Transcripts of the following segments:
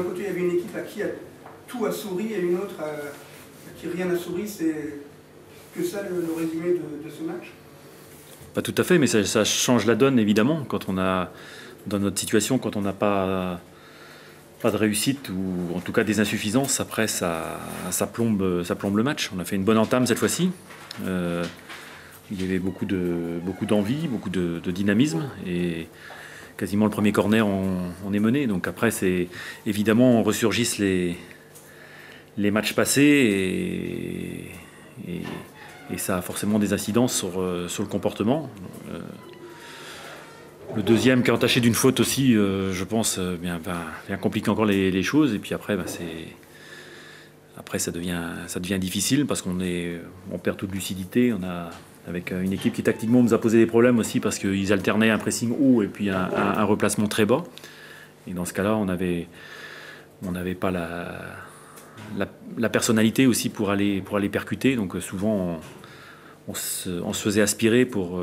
d'un côté, il y avait une équipe à qui tout a souri et une autre à qui rien n'a souri. C'est que ça le résumé de ce match? Pas tout à fait, mais ça change la donne, évidemment, quand on a, dans notre situation, quand on n'a pas de réussite ou en tout cas des insuffisances, après ça plombe le match. On a fait une bonne entame cette fois-ci. Il y avait beaucoup d'envie, beaucoup de dynamisme et quasiment le premier corner on est mené. Donc après c'est évidemment ressurgissent les matchs passés et ça a forcément des incidences sur le comportement. Le deuxième qui est entaché d'une faute aussi, je pense, vient compliquer encore les choses. Et puis après, après ça devient difficile parce qu'on perd toute lucidité. On a, avec une équipe qui tactiquement nous a posé des problèmes aussi parce qu'ils alternaient un pressing haut et puis un replacement très bas. Et dans ce cas-là, on n'avait pas la personnalité aussi pour aller percuter. Donc souvent, on se faisait aspirer pour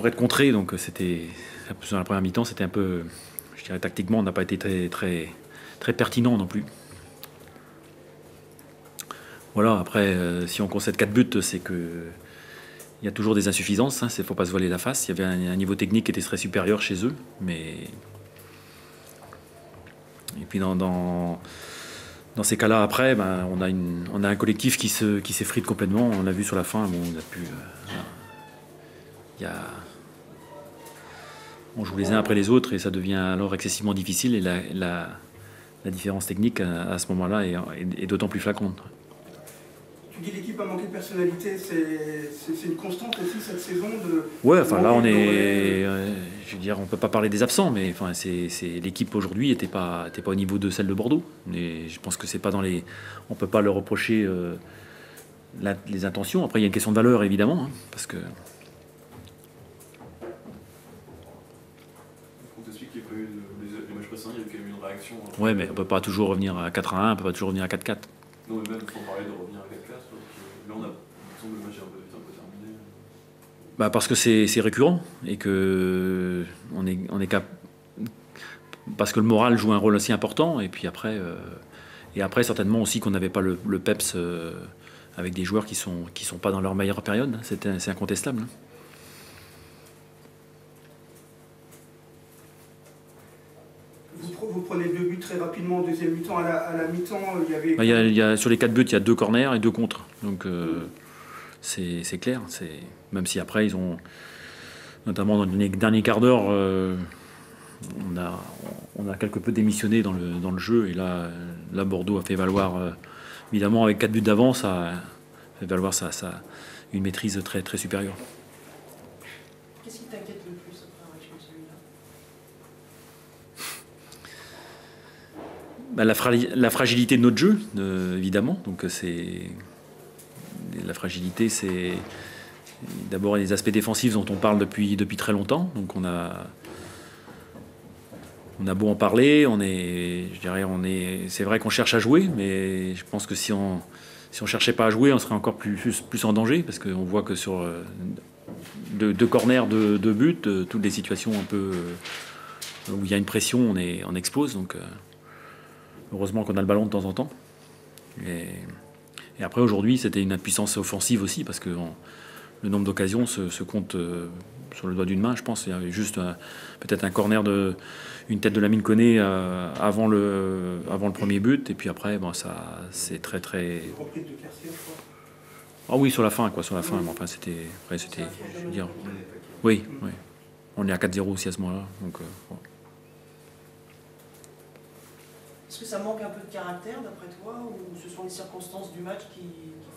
être contré. Donc c'était, dans la première mi-temps, c'était un peu, je dirais tactiquement, on n'a pas été très pertinent non plus. Voilà, après, si on concède 4 buts, c'est que il y a toujours des insuffisances, hein, il ne faut pas se voiler la face. Il y avait un niveau technique qui était très supérieur chez eux, mais... Et puis dans ces cas-là, après, on a un collectif qui s'effrite complètement. On l'a vu sur la fin, bon, on a pu... on joue les uns après les autres et ça devient alors excessivement difficile et la différence technique à ce moment-là est d'autant plus flagrante. Tu dis l'équipe a manqué de personnalité, c'est une constante aussi cette saison Ouais, enfin là on est, je veux dire, on peut pas parler des absents, mais enfin l'équipe aujourd'hui n'était pas au niveau de celle de Bordeaux. Et je pense que c'est pas on peut pas leur reprocher les intentions. Après il y a une question de valeur évidemment, hein, parce que. Les matchs précédents, il y a eu quand même une réaction. Ouais, mais on peut pas toujours revenir à 4-1, on peut pas toujours revenir à 4-4. Non, mais même sans parler de revenir à 4-4, là on a le match est un peu terminé. Parce que c'est récurrent et que parce que le moral joue un rôle aussi important et puis après certainement aussi qu'on n'avait pas le peps avec des joueurs qui sont pas dans leur meilleure période, c'est incontestable. Vous prenez 2 buts très rapidement en deuxième mi-temps. À la mi-temps, il y avait... sur les 4 buts, il y a 2 corners et 2 contres. Donc c'est clair. Même si après, ils ont, notamment dans les derniers quarts d'heure, on a quelque peu démissionné dans le jeu. Et là Bordeaux a fait valoir, évidemment, avec 4 buts d'avance, ça a fait valoir une maîtrise très, très supérieure. Qu'est-ce qui t'inquiète le plus après un match comme celui-là? La fragilité de notre jeu, évidemment. Donc la fragilité, c'est d'abord les aspects défensifs dont on parle depuis très longtemps. Donc on a beau en parler, c'est vrai qu'on cherche à jouer, mais je pense que si on cherchait pas à jouer, on serait encore plus en danger, parce qu'on voit que sur deux corners, deux buts, toutes les situations un peu où il y a une pression, on explose. Donc heureusement qu'on a le ballon de temps en temps. Et après, aujourd'hui, c'était une impuissance offensive aussi, parce que le nombre d'occasions se compte sur le doigt d'une main, je pense. Il y avait juste peut-être un corner une tête de Lamine Koné avant le premier but, et puis après, ça c'est très très. Ah oui, sur la fin, sur la fin. Mais enfin, c'était, je veux dire, oui. On est à 4-0 aussi à ce moment-là, donc. Bon. Est-ce que ça manque un peu de caractère d'après toi, ou ce sont les circonstances du match qui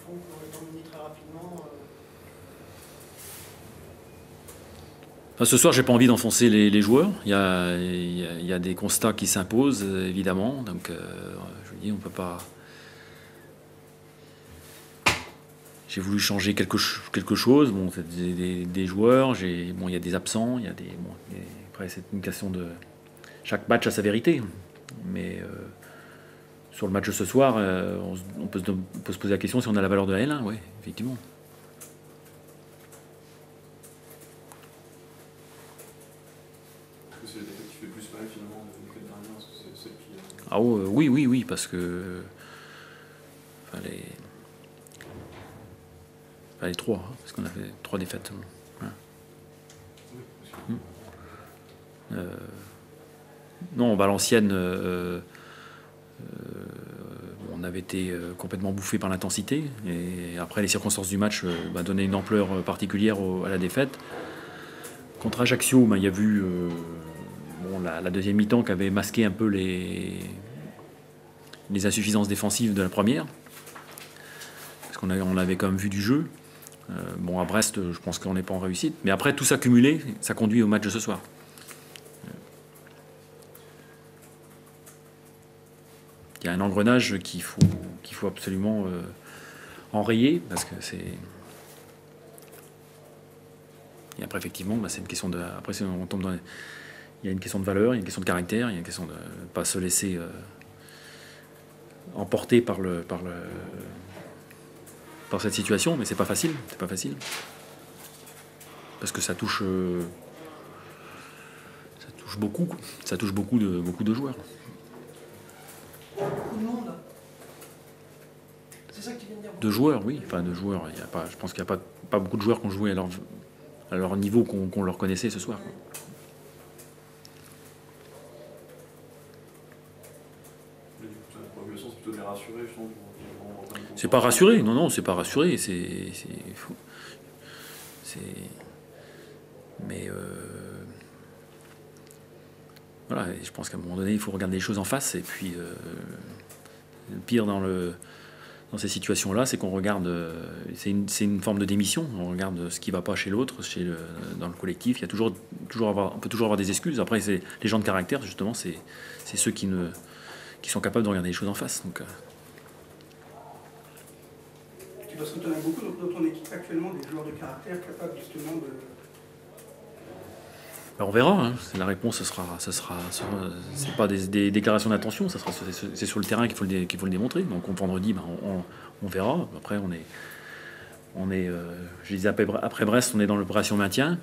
font qu'on est terminé très rapidement Ce soir, j'ai pas envie d'enfoncer les joueurs. Il y a des constats qui s'imposent, évidemment. Donc, je vous dis, on peut pas. J'ai voulu changer quelque chose. Bon, c'est des joueurs. Il y a des absents. Après, c'est une question de. Chaque match a sa vérité. Mais sur le match de ce soir, on peut se poser la question si on a la valeur de la L1. Oui, effectivement. C'est la défaite qui fait plus mal Ah oui, parce que les 3, hein, parce qu'on avait 3 défaites. Voilà. Non, Valenciennes, on avait été complètement bouffé par l'intensité, et après les circonstances du match donnaient une ampleur particulière à la défaite. Contre Ajaccio, il y a vu la deuxième mi-temps qui avait masqué un peu les insuffisances défensives de la première, parce qu'on avait quand même vu du jeu. À Brest, je pense qu'on n'est pas en réussite, mais après tout ça cumulé, ça conduit au match de ce soir. Il y a un engrenage qu'il faut absolument enrayer, parce que c'est... Et après, effectivement, c'est une question de... Après, on tombe dans... Il y a une question de valeur, il y a une question de caractère, il y a une question de ne pas se laisser emporter par cette situation, mais c'est pas facile, parce que ça touche beaucoup, quoi. Ça touche beaucoup de joueurs. Beaucoup de monde. C'est ça que tu viens de dire. De joueurs, oui. Enfin, de joueurs. Je pense qu'il n'y a pas beaucoup de joueurs qui ont joué à leur niveau qu'on leur connaissait ce soir, quoi. Mais du coup, la progression, c'est plutôt de les rassurer, je trouve. C'est pas rassuré, non, c'est pas rassuré. Mais voilà, je pense qu'à un moment donné, il faut regarder les choses en face. Et puis, le pire dans ces situations-là, c'est qu'on regarde. C'est une forme de démission. On regarde ce qui ne va pas chez l'autre, dans le collectif. Il y a on peut toujours avoir des excuses. Après, c'est les gens de caractère, justement, c'est ceux qui sont capables de regarder les choses en face. Donc, parce que tu en as beaucoup dans ton équipe actuellement, des joueurs de caractère capables justement de... On verra, hein. La réponse, c'est pas des déclarations d'intention, c'est sur le terrain qu'il faut le démontrer. Donc vendredi, on verra. Après, je disais après Brest, on est dans l'opération maintien.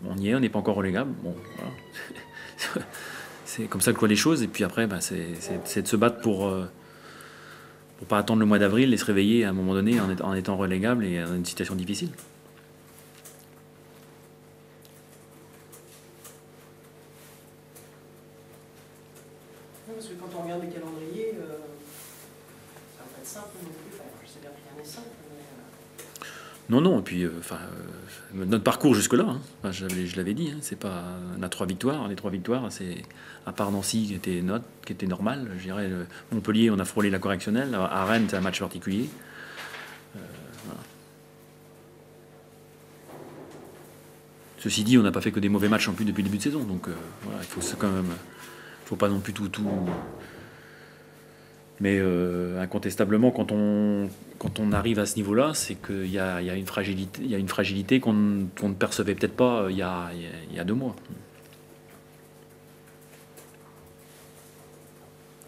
On y est, on n'est pas encore relégable. Bon, voilà. C'est comme ça que je vois les choses. Et puis après, c'est de se battre pour pas attendre le mois d'avril et se réveiller à un moment donné en étant relégable et dans une situation difficile. Parce que quand on regarde les calendriers, ça va pas être simple non plus. Enfin, je sais bien que rien n'est simple, mais... Non, et puis notre parcours jusque-là, hein, je l'avais dit, hein, c'est pas... On a 3 victoires. Les 3 victoires, c'est à part Nancy qui était normale, je dirais. Montpellier, on a frôlé la correctionnelle. À Rennes, c'est un match particulier. Voilà. Ceci dit, on n'a pas fait que des mauvais matchs en plus depuis le début de saison, donc voilà, il faut quand même... faut pas non plus tout. Mais incontestablement, quand on arrive à ce niveau-là, c'est qu'il y a une fragilité qu'on ne percevait peut-être pas il y a 2 mois.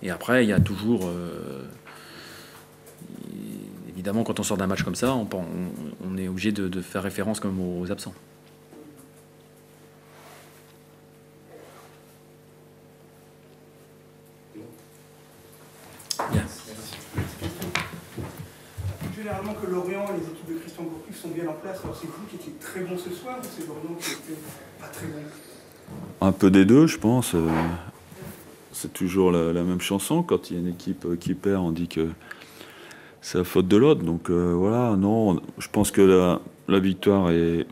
Et après, il y a toujours... évidemment, quand on sort d'un match comme ça, on est obligé de faire référence comme aux absents. Bien. Généralement que Lorient et les équipes de Christian Gourcuff sont bien en place, alors c'est vous qui étiez très bon ce soir ou c'est Lorient qui était pas très bon? Un peu des deux, je pense. C'est toujours la même chanson. Quand il y a une équipe qui perd, on dit que c'est la faute de l'autre. Donc voilà, non, je pense que la victoire est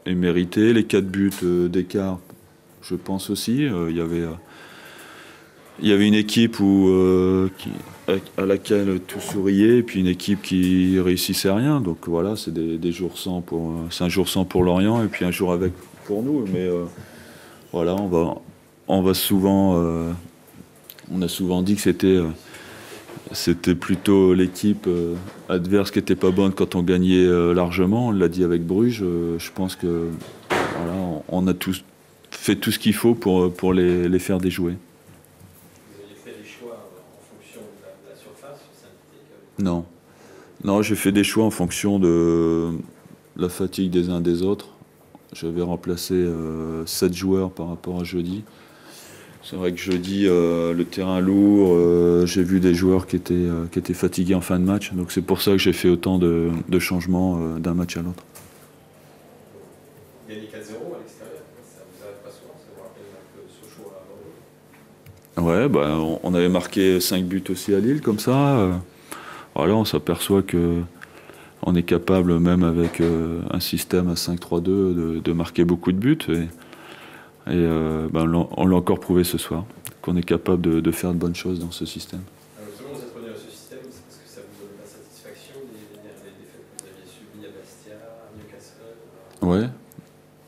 méritée. Les 4 buts d'écart, je pense aussi. Il y avait une équipe à laquelle tout souriait, et puis une équipe qui réussissait à rien. Donc voilà, c'est des jours sans c'est un jour sans pour Lorient et puis un jour avec pour nous. Mais voilà, on va souvent, on a souvent dit que c'était plutôt l'équipe adverse qui était pas bonne quand on gagnait largement. On l'a dit avec Bruges. Je pense que voilà, on a fait tout ce qu'il faut pour les faire déjouer. Non, j'ai fait des choix en fonction de la fatigue des uns des autres. J'avais remplacé 7 joueurs par rapport à jeudi. C'est vrai que jeudi, le terrain lourd, j'ai vu des joueurs qui étaient fatigués en fin de match. Donc c'est pour ça que j'ai fait autant de changements d'un match à l'autre. Gagner 4-0 à l'extérieur, ça vous arrive pas souvent, ça vous rappelle un peu Sochaux à Bordeaux? Ouais, bah, on avait marqué 5 buts aussi à Lille, comme ça. Voilà, on s'aperçoit que on est capable, même avec un système à 5-3-2, de marquer beaucoup de buts. Et on l'a encore prouvé ce soir, qu'on est capable de faire de bonnes choses dans ce système. Alors justement, vous êtes revenu à ce système, c'est parce que ça vous donne la satisfaction des défaites que vous aviez subies à Bastia, à Newcastle? Ouais,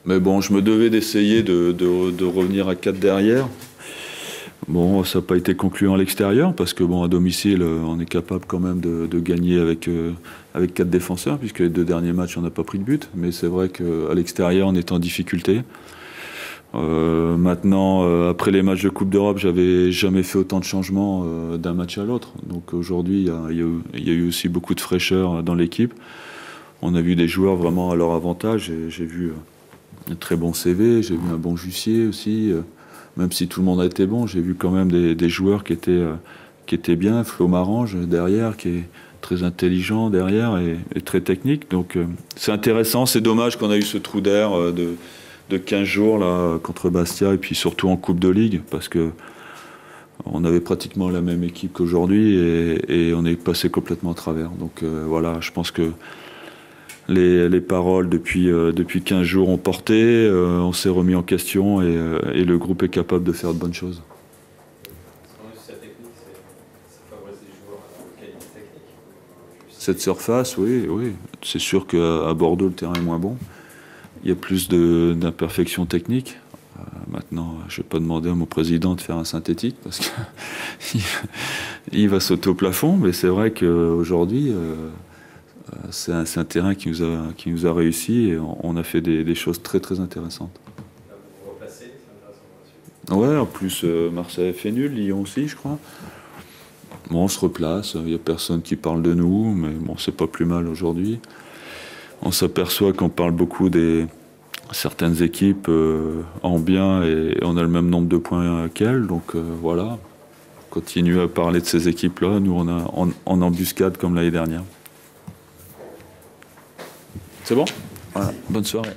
mais bon, je me devais d'essayer de revenir à 4 derrière. Bon, ça n'a pas été concluant à l'extérieur, parce que bon, à domicile, on est capable quand même de gagner avec 4 défenseurs, puisque les 2 derniers matchs, on n'a pas pris de but. Mais c'est vrai qu'à l'extérieur, on est en difficulté. Maintenant, après les matchs de Coupe d'Europe, j'avais jamais fait autant de changements d'un match à l'autre. Donc aujourd'hui, il y a eu aussi beaucoup de fraîcheur dans l'équipe. On a vu des joueurs vraiment à leur avantage. J'ai vu un très bon CV, j'ai vu un bon Jussier aussi. Même si tout le monde a été bon, j'ai vu quand même des joueurs qui étaient bien. Flo Marange derrière, qui est très intelligent derrière et très technique. Donc c'est intéressant. C'est dommage qu'on a eu ce trou d'air de 15 jours là, contre Bastia, et puis surtout en Coupe de Ligue, parce que on avait pratiquement la même équipe qu'aujourd'hui et on est passé complètement à travers. Donc voilà, je pense que les paroles depuis 15 jours ont porté, on s'est remis en question et le groupe est capable de faire de bonnes choses. La technique, ça favorise les joueurs à la qualité technique. Cette surface, oui. C'est sûr qu'à Bordeaux, le terrain est moins bon. Il y a plus d'imperfections techniques. Maintenant, je ne vais pas demander à mon président de faire un synthétique parce qu'il va sauter au plafond, mais c'est vrai qu'aujourd'hui, c'est un terrain qui nous a réussi et on a fait des choses très très intéressantes. Là, vous vous replacez, c'est intéressant. Ouais, en plus, Marseille a fait nul, Lyon aussi, je crois. Bon, on se replace, il n'y a personne qui parle de nous, mais bon, c'est pas plus mal aujourd'hui. On s'aperçoit qu'on parle beaucoup certaines équipes en bien et on a le même nombre de points qu'elles. Donc voilà, continue à parler de ces équipes-là. Nous, on a en embuscade comme l'année dernière. C'est bon ? Voilà, bonne soirée.